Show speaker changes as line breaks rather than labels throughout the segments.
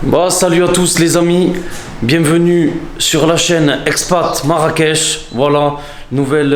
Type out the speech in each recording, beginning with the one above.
Bon, salut à tous les amis, bienvenue sur la chaîne Expat Marrakech. Voilà, nouvelle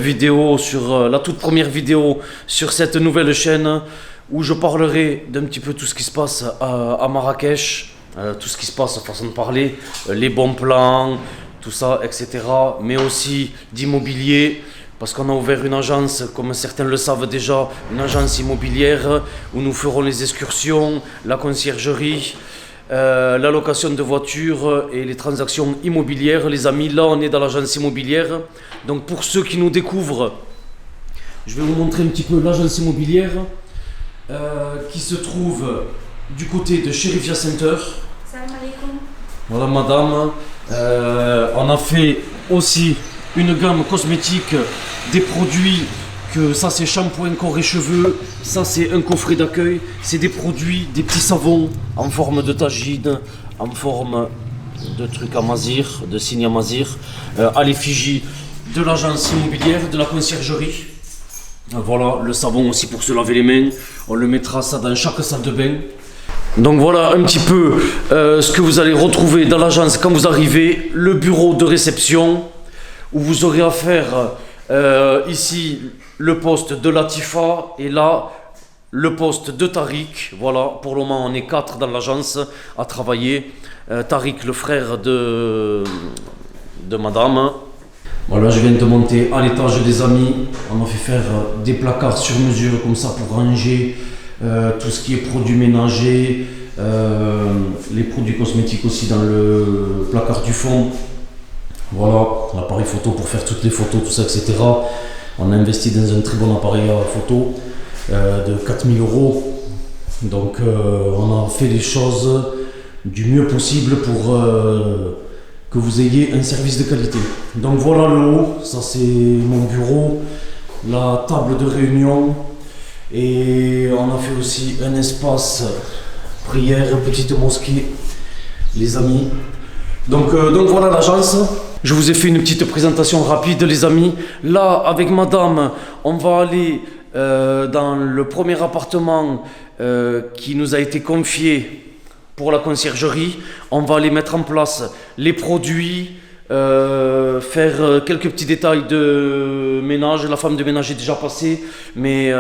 vidéo sur la toute première vidéo sur cette nouvelle chaîne où je parlerai d'un petit peu tout ce qui se passe à Marrakech, tout ce qui se passe, façon de parler, les bons plans, tout ça, etc. Mais aussi d'immobilier. Parce qu'on a ouvert une agence, comme certains le savent déjà, une agence immobilière où nous ferons les excursions, la conciergerie, la location de voitures et les transactions immobilières. Les amis, là on est dans l'agence immobilière. Donc pour ceux qui nous découvrent, je vais vous montrer un petit peu l'agence immobilière qui se trouve du côté de Sherifia Center.
Salam alaikum.
Voilà madame, on a fait aussi une gamme cosmétique, des produits que ça c'est shampoing, corps et cheveux, ça c'est un coffret d'accueil, c'est des produits, des petits savons en forme de tagine, en forme de trucs à mazir, de signes à mazir, à l'effigie de l'agence immobilière, de la conciergerie. Voilà, le savon aussi pour se laver les mains, on le mettra ça dans chaque salle de bain. Donc voilà un petit peu ce que vous allez retrouver dans l'agence quand vous arrivez, le bureau de réception, où vous aurez à faire ici le poste de Latifa et là le poste de Tariq. Voilà, pour le moment on est 4 dans l'agence à travailler. Tariq, le frère de madame. Voilà, je viens de monter à l'étage des amis. On m'a fait faire des placards sur mesure comme ça pour ranger tout ce qui est produits ménagers, les produits cosmétiques aussi dans le placard du fond. Voilà, l'appareil photo pour faire toutes les photos, tout ça, etc. On a investi dans un très bon appareil photo de 4000 €. Donc on a fait les choses du mieux possible pour que vous ayez un service de qualité. Donc voilà le haut, ça c'est mon bureau, la table de réunion. Et on a fait aussi un espace prière, petite mosquée, les amis. Donc voilà l'agence. Je vous ai fait une petite présentation rapide les amis. Là avec madame on va aller dans le premier appartement qui nous a été confié pour la conciergerie. On va aller mettre en place les produits, faire quelques petits détails de ménage. La femme de ménage est déjà passée, mais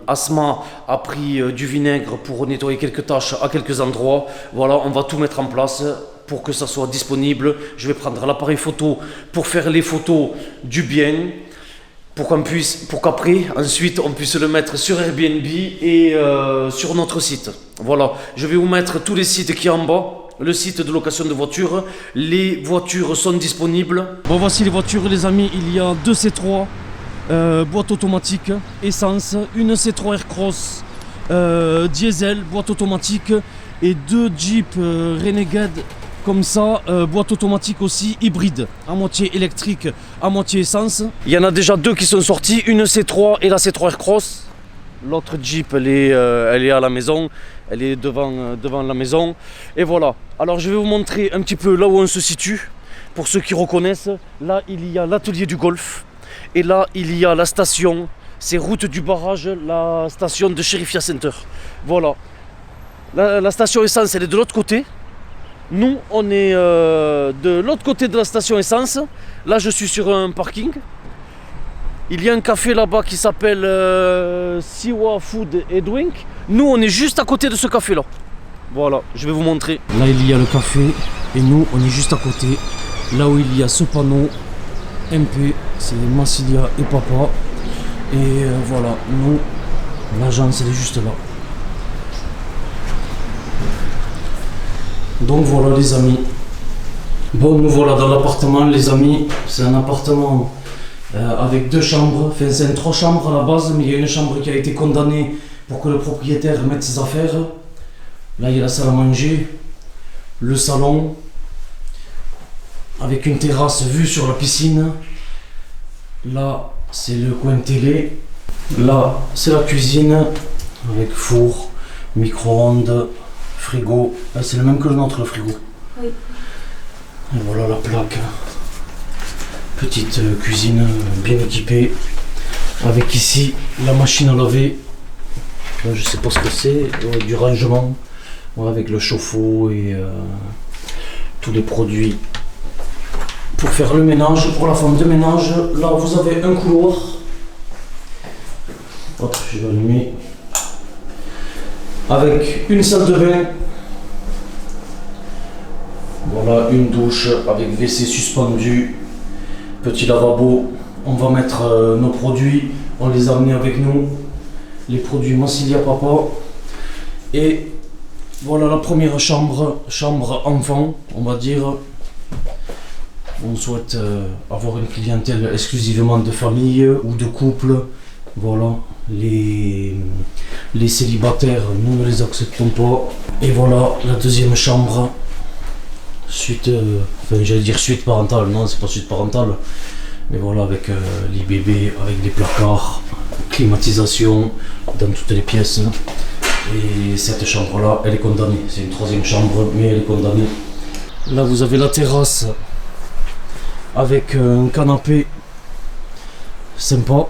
Asma a pris du vinaigre pour nettoyer quelques tâches à quelques endroits. Voilà, on va tout mettre en place pour que ça soit disponible. Je vais prendre l'appareil photo pour faire les photos du bien, pour qu'après, ensuite, on puisse le mettre sur Airbnb et sur notre site. Voilà, je vais vous mettre tous les sites qui sont en bas. Le site de location de voitures, les voitures sont disponibles. Bon, voici les voitures les amis, il y a 2 C3 boîte automatique, essence, une C3 Aircross diesel, boîte automatique et 2 Jeep Renegade comme ça, boîte automatique aussi hybride, à moitié électrique, à moitié essence. Il y en a déjà 2 qui sont sortis, une C3 et la C3 Aircross. L'autre Jeep, elle est à la maison, elle est devant la maison. Et voilà, alors je vais vous montrer un petit peu là où on se situe, pour ceux qui reconnaissent. Là, il y a l'atelier du golf, et là, il y a la station, c'est route du barrage, la station de Sherifia Center. Voilà, la station essence, elle est de l'autre côté. Nous, on est de l'autre côté de la station essence. Là, je suis sur un parking. Il y a un café là-bas qui s'appelle Siwa Food & Drink. Nous, on est juste à côté de ce café-là. Voilà, je vais vous montrer. Là, il y a le café et nous, on est juste à côté. Là où il y a ce panneau MP, c'est Massilia et Papa. Et voilà, nous, l'agence, elle est juste là. Donc voilà les amis. Bon, nous voilà dans l'appartement les amis. C'est un appartement avec 2 chambres. Enfin, c'est un 3 chambres à la base, mais il y a une chambre qui a été condamnée pour que le propriétaire mette ses affaires. Là, il y a la salle à manger, le salon, avec une terrasse vue sur la piscine. Là, c'est le coin télé. Là, c'est la cuisine avec four, micro-ondes, frigo. C'est le même que le nôtre, le frigo.
Oui.
Et voilà la plaque. Petite cuisine bien équipée. Avec ici la machine à laver. Je sais pas ce que c'est. Du rangement. Voilà, avec le chauffe-eau et tous les produits pour faire le ménage, pour la femme de ménage. Là vous avez un couloir. Hop, je vais allumer. Avec une salle de bain. Voilà, une douche avec WC suspendu. Petit lavabo. On va mettre nos produits. On les a amenés avec nous. Les produits Massilia Papa. Et voilà la première chambre enfant, on va dire. On souhaite avoir une clientèle exclusivement de famille ou de couple. Voilà, les célibataires, nous ne les acceptons pas. Et voilà la deuxième chambre. Suite, enfin j'allais dire suite parentale, non c'est pas suite parentale. Mais voilà, avec l'IBB, avec des placards, climatisation dans toutes les pièces. Et cette chambre-là, elle est condamnée. C'est une troisième chambre, mais elle est condamnée. Là, vous avez la terrasse avec un canapé sympa.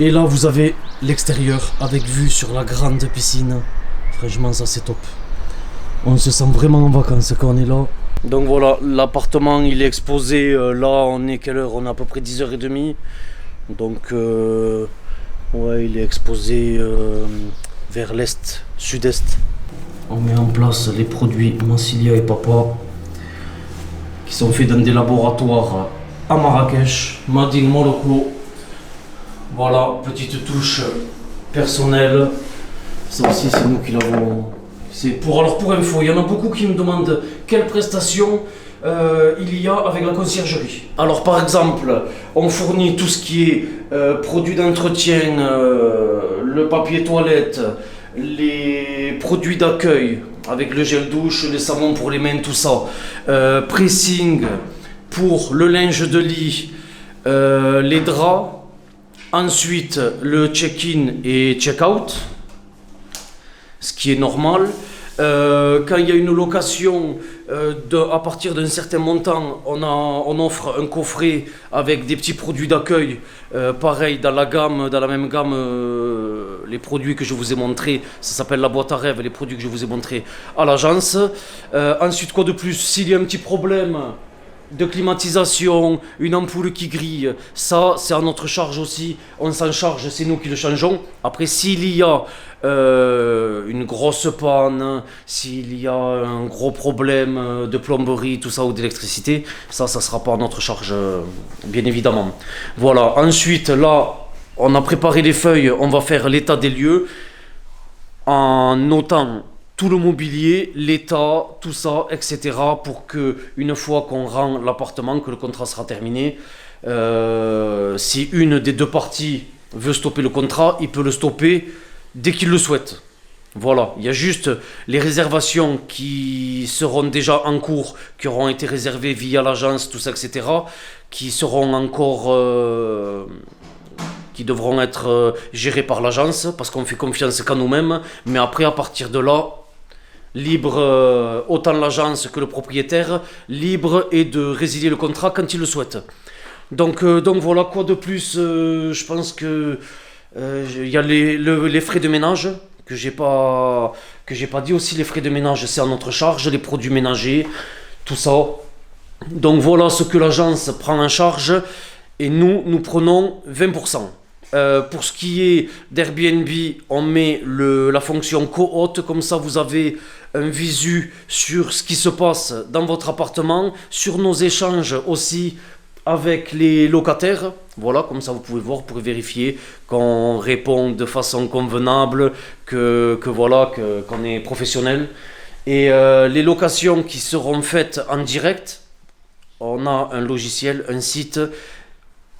Et là, vous avez l'extérieur avec vue sur la grande piscine. Franchement, ça c'est top. On se sent vraiment en vacances quand on est là. Donc voilà, l'appartement il est exposé. Là, on est quelle heure? On est à peu près 10h30. Donc, ouais, il est exposé vers l'est, sud-est. On met en place les produits Massilia et Papa qui sont faits dans des laboratoires à Marrakech, Made in Morocco. Voilà, petite touche personnelle. Ça aussi, c'est nous qui l'avons. Alors pour info, il y en a beaucoup qui me demandent quelles prestations il y a avec la conciergerie. Alors par exemple, on fournit tout ce qui est produits d'entretien, le papier toilette, les produits d'accueil avec le gel douche, les savons pour les mains, tout ça, pressing pour le linge de lit, les draps, ensuite le check-in et check-out, ce qui est normal. Quand il y a une location à partir d'un certain montant, on offre un coffret avec des petits produits d'accueil. Pareil, dans la même gamme, les produits que je vous ai montrés, ça s'appelle la boîte à rêve, les produits que je vous ai montrés à l'agence. Ensuite, quoi de plus? S'il y a un petit problème de climatisation, une ampoule qui grille, ça c'est à notre charge aussi, on s'en charge, c'est nous qui le changeons. Après, s'il y a une grosse panne, s'il y a un gros problème de plomberie, tout ça, ou d'électricité, ça sera pas à notre charge, bien évidemment. Voilà, ensuite là, on a préparé les feuilles, on va faire l'état des lieux en notant tout le mobilier, l'état, tout ça, etc. pour que, une fois qu'on rend l'appartement, que le contrat sera terminé, si une des deux parties veut stopper le contrat, il peut le stopper dès qu'il le souhaite. Voilà, il y a juste les réservations qui seront déjà en cours, qui auront été réservées via l'agence, tout ça, etc. qui seront encore... qui devront être gérées par l'agence, parce qu'on fait confiance qu'à nous-mêmes. Mais après, à partir de là, libre, autant l'agence que le propriétaire, libre et de résilier le contrat quand il le souhaite. Donc voilà, quoi de plus, je pense que il y a les frais de ménage que j'ai pas dit aussi. Les frais de ménage, c'est à notre charge, les produits ménagers, tout ça. Donc voilà ce que l'agence prend en charge, et nous prenons 20%. Pour ce qui est d'Airbnb, on met la fonction co-hôte, comme ça vous avez un visu sur ce qui se passe dans votre appartement, sur nos échanges aussi avec les locataires. Voilà, comme ça vous pouvez voir, pour vérifier qu'on répond de façon convenable, qu'on est professionnel. Et les locations qui seront faites en direct, on a un logiciel, un site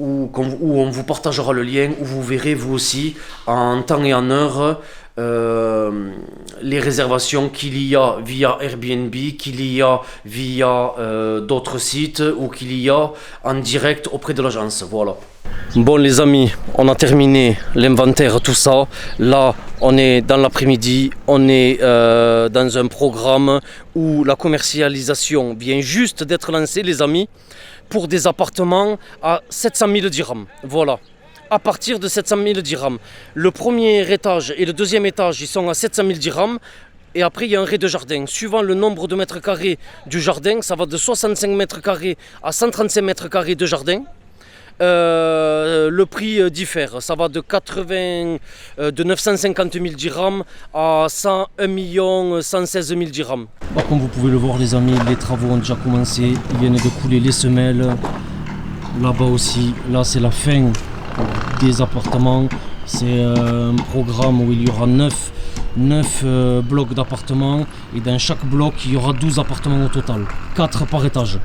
où on vous partagera le lien, où vous verrez vous aussi en temps et en heure les réservations qu'il y a via Airbnb, qu'il y a via d'autres sites, ou qu'il y a en direct auprès de l'agence. Voilà. Bon les amis, on a terminé l'inventaire, tout ça. Là, on est dans l'après-midi, on est dans un programme où la commercialisation vient juste d'être lancée, les amis, pour des appartements à 700 000 dirhams. Voilà. À partir de 700 000 dirhams. Le premier étage et le deuxième étage, ils sont à 700 000 dirhams. Et après, il y a un rez de jardin. Suivant le nombre de mètres carrés du jardin, ça va de 65 mètres carrés à 135 mètres carrés de jardin. Le prix diffère. Ça va de 950 000 dirhams à 1 116 000 dirhams. Comme vous pouvez le voir, les amis, les travaux ont déjà commencé. Ils viennent de couler les semelles. Là-bas aussi, là c'est la fin des appartements. C'est un programme où il y aura 9 blocs d'appartements. Et dans chaque bloc, il y aura 12 appartements au total. 4 par étage.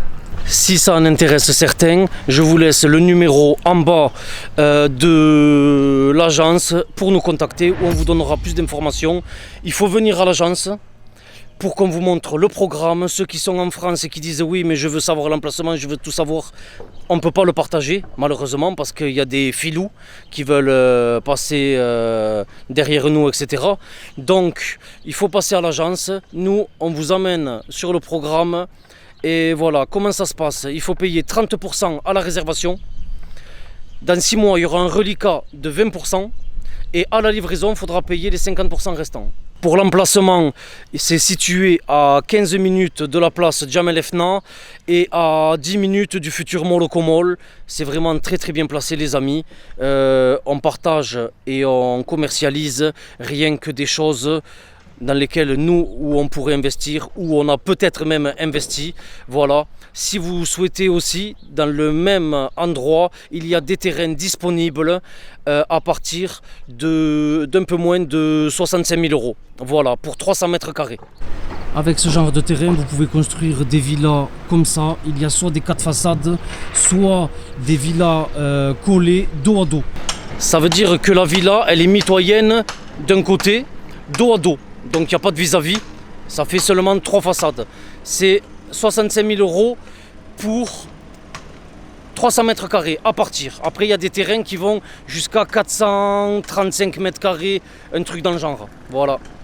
Si ça en intéresse certains, je vous laisse le numéro en bas de l'agence pour nous contacter, où on vous donnera plus d'informations. Il faut venir à l'agence pour qu'on vous montre le programme. Ceux qui sont en France et qui disent oui mais je veux savoir l'emplacement, je veux tout savoir, on ne peut pas le partager malheureusement parce qu'il y a des filous qui veulent passer derrière nous, etc. Donc il faut passer à l'agence. Nous on vous amène sur le programme. Et voilà, comment ça se passe? Il faut payer 30% à la réservation. Dans 6 mois, il y aura un reliquat de 20%. Et à la livraison, il faudra payer les 50% restants. Pour l'emplacement, c'est situé à 15 minutes de la place Djamel Efna et à 10 minutes du futur Moloko Mall. C'est vraiment très très bien placé les amis. On partage et on commercialise rien que des choses dans lesquels nous, où on pourrait investir, où on a peut-être même investi. Voilà. Si vous souhaitez aussi, dans le même endroit, il y a des terrains disponibles à partir d'un peu moins de 65 000 euros. Voilà, pour 300 mètres carrés. Avec ce genre de terrain, vous pouvez construire des villas comme ça. Il y a soit des 4 façades, soit des villas collées dos à dos. Ça veut dire que la villa, elle est mitoyenne d'un côté, dos à dos. Donc il n'y a pas de vis-à-vis, ça fait seulement 3 façades. C'est 65 000 euros pour 300 mètres carrés à partir. Après il y a des terrains qui vont jusqu'à 435 mètres carrés, un truc dans le genre. Voilà.